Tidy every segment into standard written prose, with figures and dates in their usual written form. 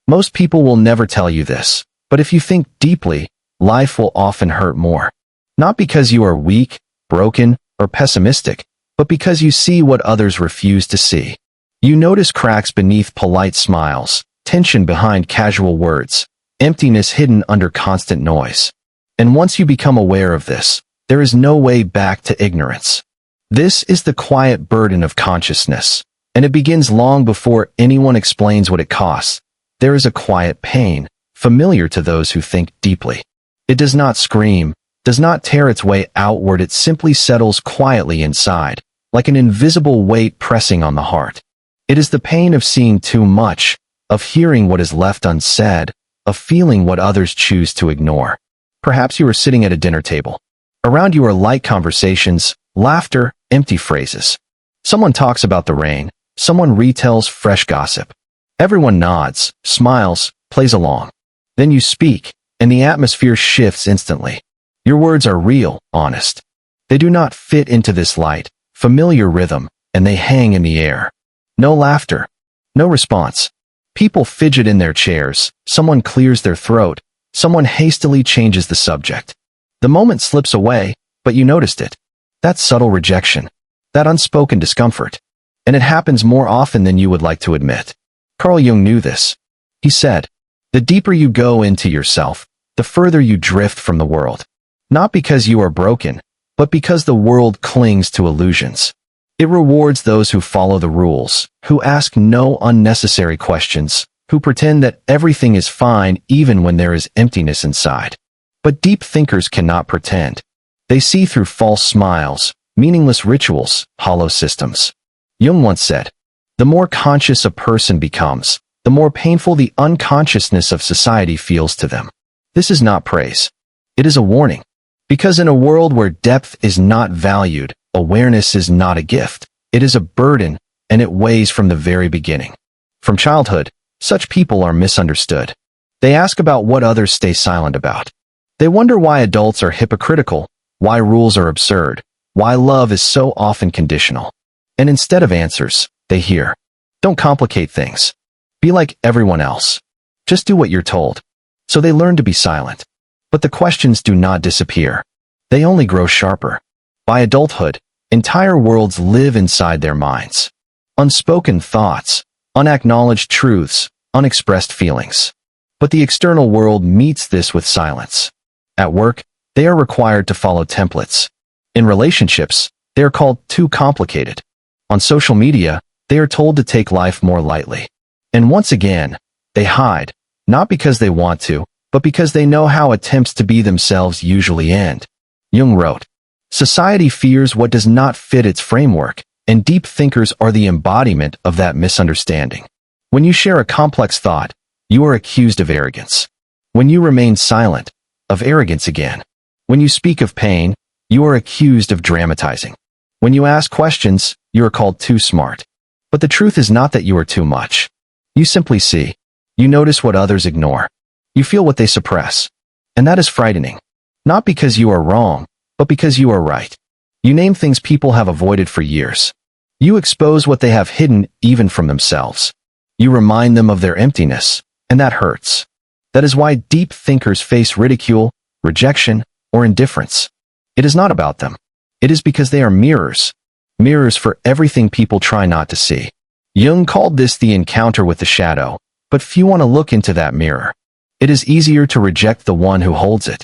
Most people will never tell you this, but if you think deeply, life will often hurt more. Not because you are weak, broken, or pessimistic, but because you see what others refuse to see. You notice cracks beneath polite smiles, tension behind casual words, emptiness hidden under constant noise. And once you become aware of this, there is no way back to ignorance. This is the quiet burden of consciousness, and it begins long before anyone explains what it costs. There is a quiet pain, familiar to those who think deeply. It does not scream, does not tear its way outward, it simply settles quietly inside, like an invisible weight pressing on the heart. It is the pain of seeing too much, of hearing what is left unsaid, of feeling what others choose to ignore. Perhaps you are sitting at a dinner table. Around you are light conversations, laughter, empty phrases. Someone talks about the rain, someone retells fresh gossip. Everyone nods, smiles, plays along. Then you speak, and the atmosphere shifts instantly. Your words are real, honest. They do not fit into this light, familiar rhythm, and they hang in the air. No laughter. No response. People fidget in their chairs, someone clears their throat, someone hastily changes the subject. The moment slips away, but you noticed it. That subtle rejection. That unspoken discomfort. And it happens more often than you would like to admit. Carl Jung knew this. He said, "The deeper you go into yourself, the further you drift from the world. Not because you are broken, but because the world clings to illusions. It rewards those who follow the rules, who ask no unnecessary questions, who pretend that everything is fine even when there is emptiness inside. But deep thinkers cannot pretend. They see through false smiles, meaningless rituals, hollow systems." Jung once said, "The more conscious a person becomes, the more painful the unconsciousness of society feels to them." This is not praise. It is a warning. Because in a world where depth is not valued, awareness is not a gift. It is a burden, and it weighs from the very beginning. From childhood, such people are misunderstood. They ask about what others stay silent about. They wonder why adults are hypocritical, why rules are absurd, why love is so often conditional. And instead of answers, they hear, "Don't complicate things. Be like everyone else. Just do what you're told." So they learn to be silent. But the questions do not disappear. They only grow sharper. By adulthood, entire worlds live inside their minds. Unspoken thoughts, unacknowledged truths, unexpressed feelings. But the external world meets this with silence. At work, they are required to follow templates. In relationships, they are called too complicated. On social media, they are told to take life more lightly. And once again, they hide, not because they want to, but because they know how attempts to be themselves usually end. Jung wrote, "Society fears what does not fit its framework, and deep thinkers are the embodiment of that misunderstanding. When you share a complex thought, you are accused of arrogance. When you remain silent, of arrogance again. When you speak of pain, you are accused of dramatizing. When you ask questions, you are called too smart. But the truth is not that you are too much. You simply see. You notice what others ignore. You feel what they suppress. And that is frightening. Not because you are wrong, but because you are right. You name things people have avoided for years. You expose what they have hidden even from themselves. You remind them of their emptiness, and that hurts. That is why deep thinkers face ridicule, rejection, or indifference. It is not about them. It is because they are mirrors. Mirrors for everything people try not to see. Jung called this the encounter with the shadow, but few want to look into that mirror. It is easier to reject the one who holds it.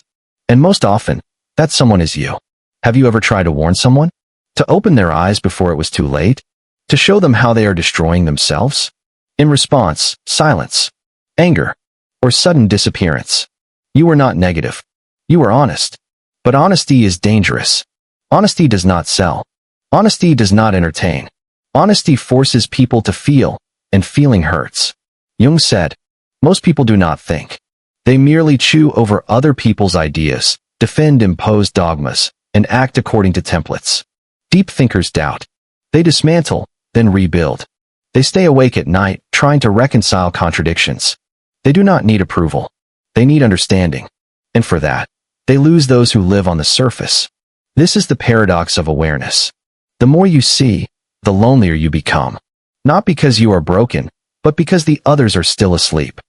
And most often, that someone is you. Have you ever tried to warn someone? To open their eyes before it was too late? To show them how they are destroying themselves? In response, silence, anger, or sudden disappearance. You were not negative. You were honest. But honesty is dangerous. Honesty does not sell. Honesty does not entertain. Honesty forces people to feel, and feeling hurts. Jung said, "Most people do not think. They merely chew over other people's ideas, defend imposed dogmas, and act according to templates." Deep thinkers doubt. They dismantle, then rebuild. They stay awake at night, trying to reconcile contradictions. They do not need approval. They need understanding. And for that, they lose those who live on the surface. This is the paradox of awareness. The more you see, the lonelier you become. Not because you are broken, but because the others are still asleep.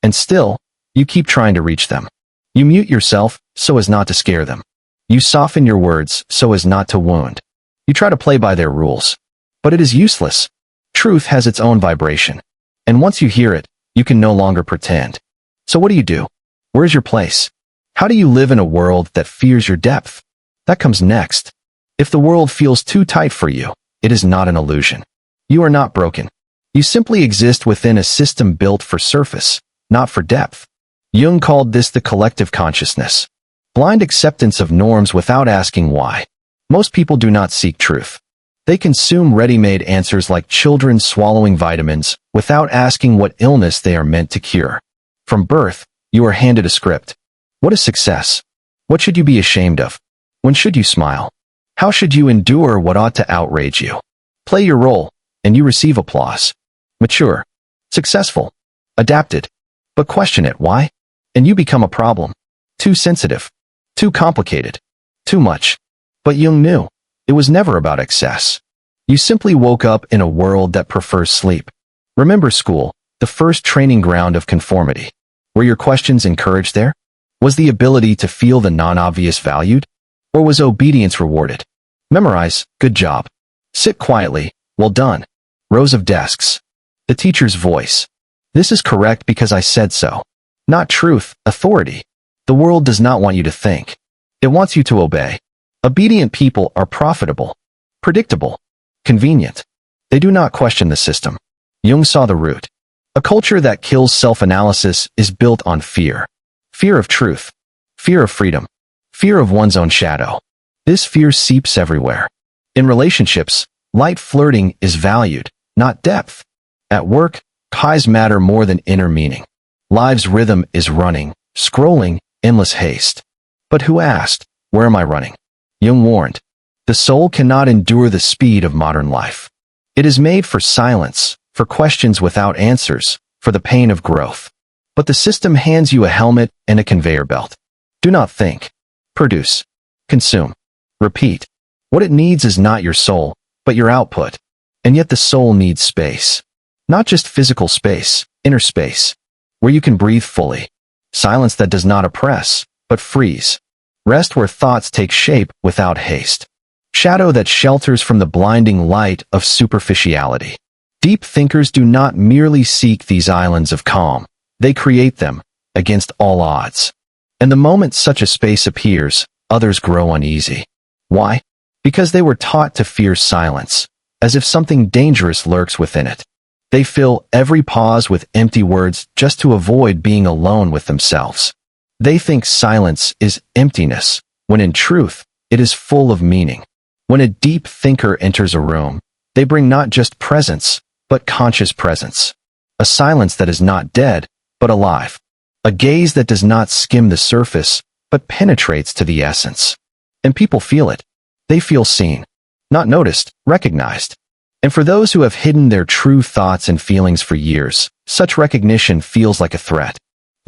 And still, you keep trying to reach them. You mute yourself so as not to scare them. You soften your words so as not to wound. You try to play by their rules. But it is useless. Truth has its own vibration. And once you hear it, you can no longer pretend. So what do? Where's your place? How do you live in a world that fears your depth? That comes next. If the world feels too tight for you, it is not an illusion. You are not broken. You simply exist within a system built for surface, not for depth. Jung called this the collective consciousness. Blind acceptance of norms without asking why. Most people do not seek truth. They consume ready-made answers like children swallowing vitamins without asking what illness they are meant to cure. From birth, you are handed a script. What is success? What should you be ashamed of? When should you smile? How should you endure what ought to outrage you? Play your role, and you receive applause. Mature. Successful. Adapted. But question it, why? And you become a problem. Too sensitive. Too complicated. Too much. But Jung knew. It was never about excess. You simply woke up in a world that prefers sleep. Remember school, the first training ground of conformity. Were your questions encouraged there? Was the ability to feel the non-obvious valued? Or was obedience rewarded? Memorize, good job. Sit quietly, well done. Rows of desks. The teacher's voice. This is correct because I said so. Not truth, authority. The world does not want you to think. It wants you to obey. Obedient people are profitable, predictable, convenient. They do not question the system. Jung saw the root. A culture that kills self-analysis is built on fear. Fear of truth. Fear of freedom. Fear of one's own shadow. This fear seeps everywhere. In relationships, light flirting is valued, not depth. At work, highs matter more than inner meaning. Life's rhythm is running, scrolling, endless haste. But who asked, where am I running? Jung warned, the soul cannot endure the speed of modern life. It is made for silence, for questions without answers, for the pain of growth. But the system hands you a helmet and a conveyor belt. Do not think. Produce. Consume. Repeat. What it needs is not your soul, but your output. And yet the soul needs space. Not just physical space, inner space, where you can breathe fully. Silence that does not oppress, but frees. Rest where thoughts take shape without haste. Shadow that shelters from the blinding light of superficiality. Deep thinkers do not merely seek these islands of calm. They create them, against all odds. And the moment such a space appears, others grow uneasy. Why? Because they were taught to fear silence, as if something dangerous lurks within it. They fill every pause with empty words just to avoid being alone with themselves. They think silence is emptiness, when in truth, it is full of meaning. When a deep thinker enters a room, they bring not just presence, but conscious presence. A silence that is not dead, but alive. A gaze that does not skim the surface, but penetrates to the essence. And people feel it. They feel seen. Not noticed, recognized. And for those who have hidden their true thoughts and feelings for years, such recognition feels like a threat.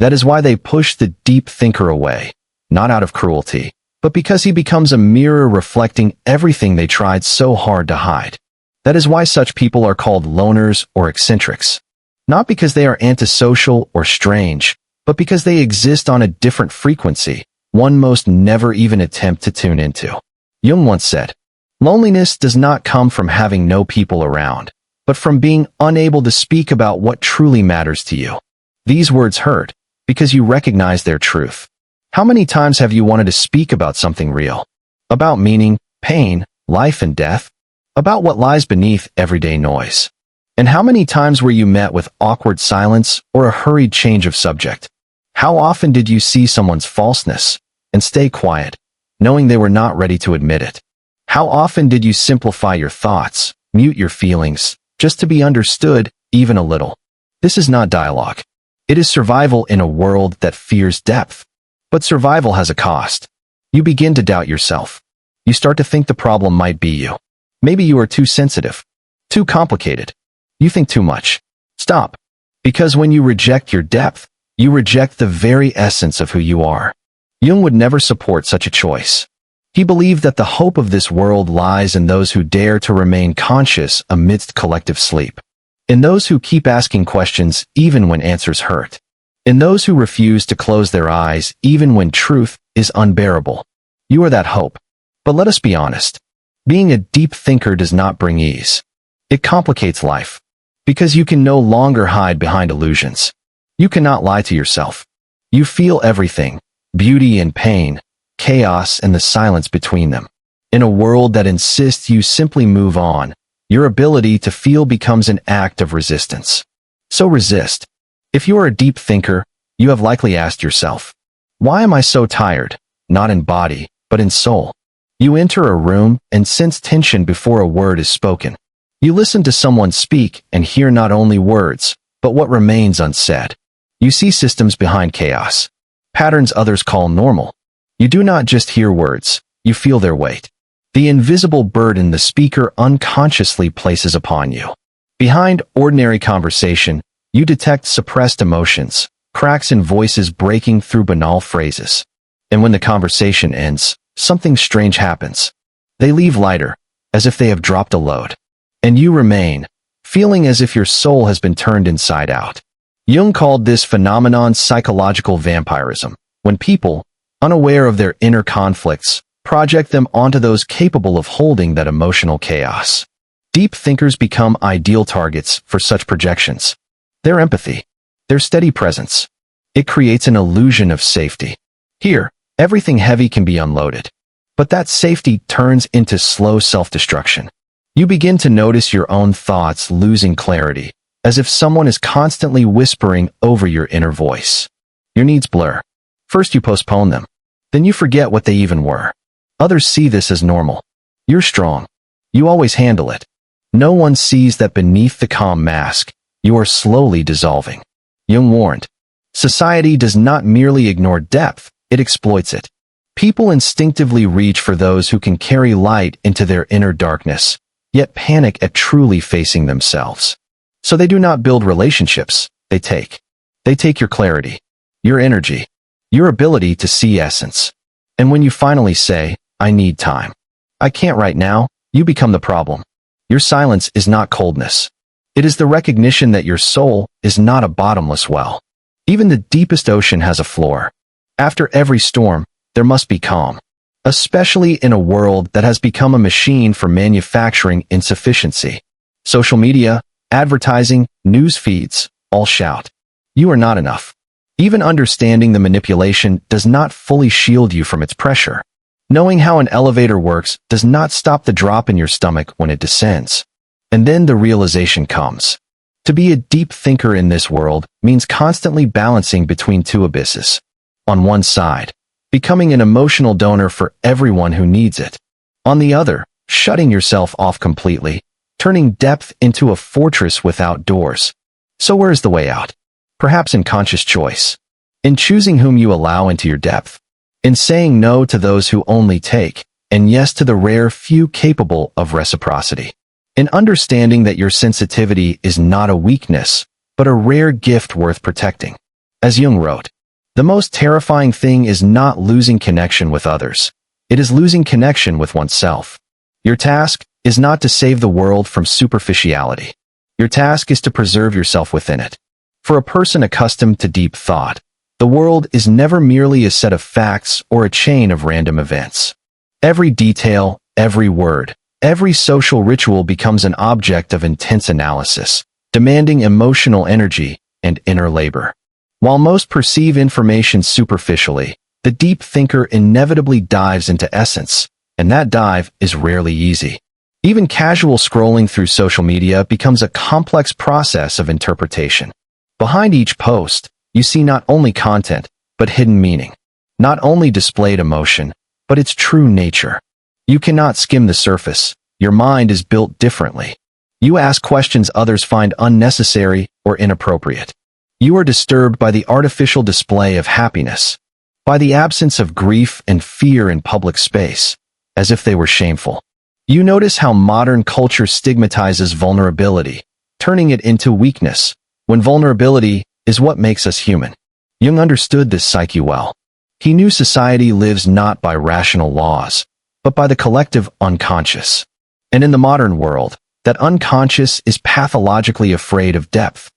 That is why they push the deep thinker away, not out of cruelty, but because he becomes a mirror reflecting everything they tried so hard to hide. That is why such people are called loners or eccentrics. Not because they are antisocial or strange, but because they exist on a different frequency, one most never even attempt to tune into. Jung once said, loneliness does not come from having no people around, but from being unable to speak about what truly matters to you. These words hurt, because you recognize their truth. How many times have you wanted to speak about something real? About meaning, pain, life and death? About what lies beneath everyday noise? And how many times were you met with awkward silence or a hurried change of subject? How often did you see someone's falseness and stay quiet, knowing they were not ready to admit it? How often did you simplify your thoughts, mute your feelings, just to be understood, even a little? This is not dialogue. It is survival in a world that fears depth. But survival has a cost. You begin to doubt yourself. You start to think the problem might be you. Maybe you are too sensitive, too complicated. You think too much. Stop. Because when you reject your depth, you reject the very essence of who you are. Jung would never support such a choice. He believed that the hope of this world lies in those who dare to remain conscious amidst collective sleep. In those who keep asking questions even when answers hurt. in those who refuse to close their eyes even when truth is unbearable. You are that hope. But let us be honest. Being a deep thinker does not bring ease. It complicates life. Because you can no longer hide behind illusions. You cannot lie to yourself. You feel everything, beauty and pain, chaos and the silence between them. In a world that insists you simply move on, your ability to feel becomes an act of resistance. So resist. If you are a deep thinker, you have likely asked yourself, why am I so tired? Not in body, but in soul. You enter a room and sense tension before a word is spoken. You listen to someone speak and hear not only words, but what remains unsaid. You see systems behind chaos, patterns others call normal. You do not just hear words, you feel their weight. The invisible burden the speaker unconsciously places upon you. Behind ordinary conversation, you detect suppressed emotions, cracks in voices breaking through banal phrases. And when the conversation ends, something strange happens. They leave lighter, as if they have dropped a load. And you remain, feeling as if your soul has been turned inside out. Jung called this phenomenon psychological vampirism, when people, unaware of their inner conflicts, project them onto those capable of holding that emotional chaos. Deep thinkers become ideal targets for such projections. Their empathy, their steady presence. It creates an illusion of safety. Here, everything heavy can be unloaded. But that safety turns into slow self-destruction. You begin to notice your own thoughts losing clarity, as if someone is constantly whispering over your inner voice. Your needs blur. First you postpone them. Then you forget what they even were. Others see this as normal. You're strong. You always handle it. No one sees that beneath the calm mask, you are slowly dissolving. Jung warned, society does not merely ignore depth, it exploits it. People instinctively reach for those who can carry light into their inner darkness, yet panic at truly facing themselves. So they do not build relationships, they take. They take your clarity, your energy, your ability to see essence. And when you finally say, I need time, I can't right now, you become the problem. Your silence is not coldness. It is the recognition that your soul is not a bottomless well. Even the deepest ocean has a floor. After every storm, there must be calm. Especially in a world that has become a machine for manufacturing insufficiency. Social media, advertising, news feeds, all shout. You are not enough. Even understanding the manipulation does not fully shield you from its pressure. Knowing how an elevator works does not stop the drop in your stomach when it descends. And then the realization comes. To be a deep thinker in this world means constantly balancing between two abysses. On one side, becoming an emotional donor for everyone who needs it. On the other, shutting yourself off completely, turning depth into a fortress without doors. So where is the way out? Perhaps in conscious choice. In choosing whom you allow into your depth. In saying no to those who only take, and yes to the rare few capable of reciprocity. In understanding that your sensitivity is not a weakness, but a rare gift worth protecting. As Jung wrote, the most terrifying thing is not losing connection with others. It is losing connection with oneself. Your task is not to save the world from superficiality. Your task is to preserve yourself within it. For a person accustomed to deep thought, the world is never merely a set of facts or a chain of random events. Every detail, every word, every social ritual becomes an object of intense analysis, demanding emotional energy and inner labor. While most perceive information superficially, the deep thinker inevitably dives into essence, and that dive is rarely easy. Even casual scrolling through social media becomes a complex process of interpretation. Behind each post, you see not only content, but hidden meaning. Not only displayed emotion, but its true nature. You cannot skim the surface. Your mind is built differently. You ask questions others find unnecessary or inappropriate. You are disturbed by the artificial display of happiness, by the absence of grief and fear in public space, as if they were shameful. You notice how modern culture stigmatizes vulnerability, turning it into weakness, when vulnerability is what makes us human. Jung understood this psyche well. He knew society lives not by rational laws, but by the collective unconscious. And in the modern world, that unconscious is pathologically afraid of depth.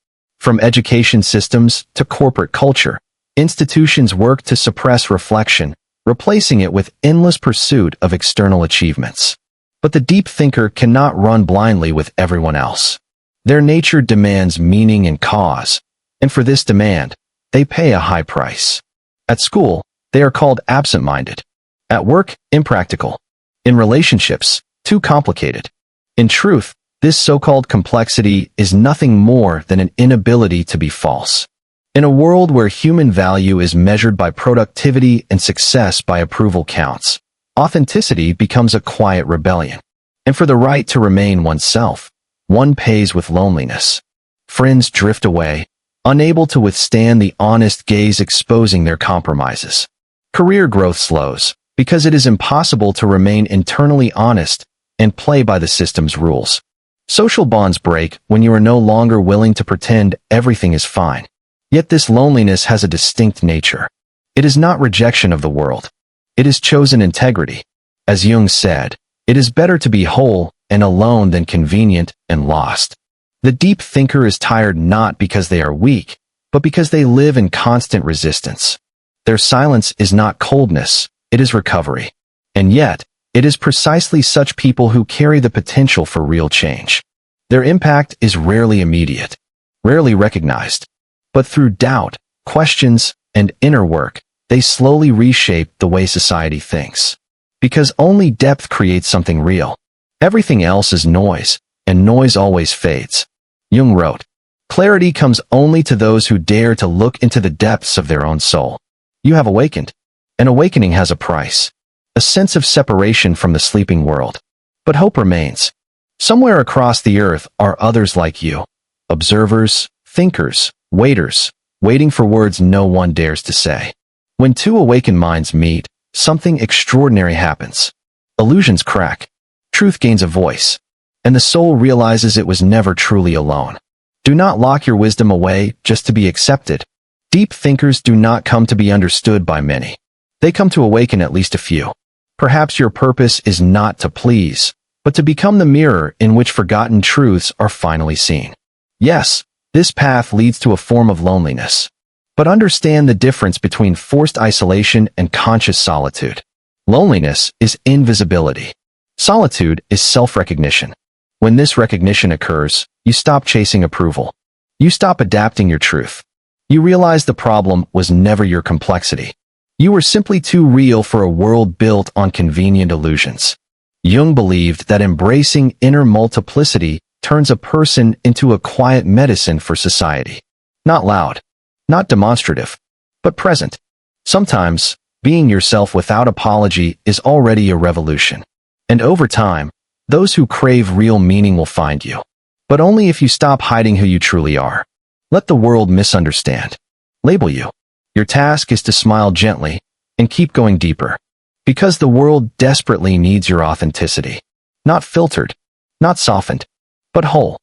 From education systems to corporate culture, institutions work to suppress reflection, replacing it with endless pursuit of external achievements. But the deep thinker cannot run blindly with everyone else. Their nature demands meaning and cause, and for this demand, they pay a high price. At school, they are called absent-minded. At work, impractical. In relationships, too complicated. In truth, this so-called complexity is nothing more than an inability to be false. In a world where human value is measured by productivity and success by approval counts, authenticity becomes a quiet rebellion. And for the right to remain oneself, one pays with loneliness. Friends drift away, unable to withstand the honest gaze exposing their compromises. Career growth slows, because it is impossible to remain internally honest and play by the system's rules. Social bonds break when you are no longer willing to pretend everything is fine. Yet this loneliness has a distinct nature. It is not rejection of the world. It is chosen integrity. As Jung said, it is better to be whole and alone than convenient and lost. The deep thinker is tired not because they are weak, but because they live in constant resistance. Their silence is not coldness, it is recovery. And yet, it is precisely such people who carry the potential for real change. Their impact is rarely immediate, rarely recognized. But through doubt, questions, and inner work, they slowly reshape the way society thinks. Because only depth creates something real. Everything else is noise, and noise always fades. Jung wrote, "Clarity comes only to those who dare to look into the depths of their own soul." You have awakened. An awakening has a price. A sense of separation from the sleeping world. But hope remains. Somewhere across the earth are others like you. Observers, thinkers, waiters, waiting for words no one dares to say. When two awakened minds meet, something extraordinary happens. Illusions crack. Truth gains a voice. And the soul realizes it was never truly alone. Do not lock your wisdom away just to be accepted. Deep thinkers do not come to be understood by many. They come to awaken at least a few. Perhaps your purpose is not to please, but to become the mirror in which forgotten truths are finally seen. Yes, this path leads to a form of loneliness. But understand the difference between forced isolation and conscious solitude. Loneliness is invisibility. Solitude is self-recognition. When this recognition occurs, you stop chasing approval. You stop adapting your truth. You realize the problem was never your complexity. You were simply too real for a world built on convenient illusions. Jung believed that embracing inner multiplicity turns a person into a quiet medicine for society. Not loud, not demonstrative, but present. Sometimes, being yourself without apology is already a revolution. And over time, those who crave real meaning will find you. But only if you stop hiding who you truly are. Let the world misunderstand. Label you. Your task is to smile gently and keep going deeper. Because the world desperately needs your authenticity. Not filtered, not softened, but whole.